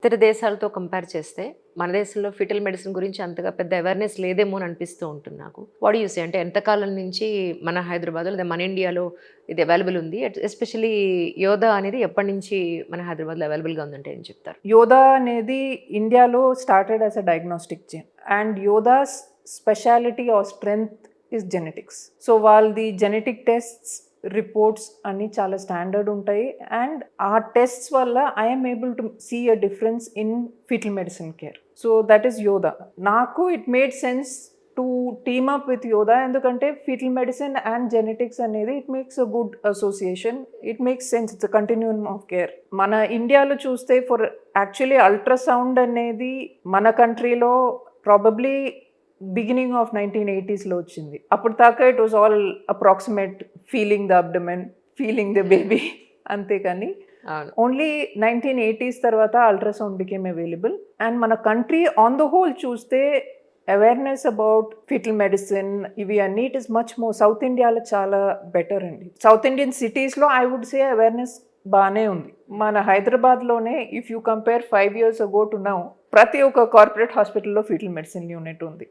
ఇతర దేశాలతో కంపేర్ చేస్తే మన దేశంలో ఫిటల్ మెడిసిన్ గురించి అంతగా పెద్ద అవేర్‌నెస్ లేదేమో అని అనిపిస్తూ ఉంటుంది నాకు. What do you say? అంటే ఎంతకాలం నుంచి మన హైదరాబాద్‌లో లేదా మన ఇండియాలో ఇది అవైలబుల్ ఉంది? ఎస్పెషల్లీ యోధా అనేది ఎప్పటినుంచి మన హైదరాబాద్‌లో అవైలబుల్‌గా ఉందంటే ఏం చెప్తారు? యోధా అనేది ఇండియాలో started as a diagnostic gene and Yoda's speciality are strength is genetics. So వాళ్ళది జెనెటిక్ టెస్ట్స్ రిపోర్ట్స్ అన్నీ చాలా స్టాండర్డ్ ఉంటాయి అండ్ ఆ టెస్ట్స్ వల్ల I'm able to see a difference in foetal medicine care. So that is Yoda. నాకు it made sense to team up with Yoda ఎందుకంటే foetal medicine and genetics అనేది it makes a good association. It makes sense. It's a continuum of care. మన ఇండియాలో చూస్తే for actually ultrasound అనేది మన కంట్రీలో probably beginning of 1980s వచ్చింది. అప్పుడు దాకా it was all approximate feeling the abdomen, feeling the baby అంతేకాని ఓన్లీ 1980s తర్వాత అల్ట్రాసౌండ్ బికేమ్ అవైలబుల్. అండ్ మన కంట్రీ ఆన్ ద హోల్ చూస్తే అవేర్నెస్ అబౌట్ ఫిటల్ మెడిసిన్ ఇవి అన్ని it is much more south ఇండియాలో చాలా బెటర్ అండి. సౌత్ ఇండియన్ సిటీస్లో ఐ వుడ్ సే అవేర్నెస్ బాగానే ఉంది. మన హైదరాబాద్లోనే if you compare 5 years ago to now ప్రతి ఒక్క కార్పొరేట్ హాస్పిటల్లో ఫీటల్ మెడిసిన్ యూనిట్ ఉంది.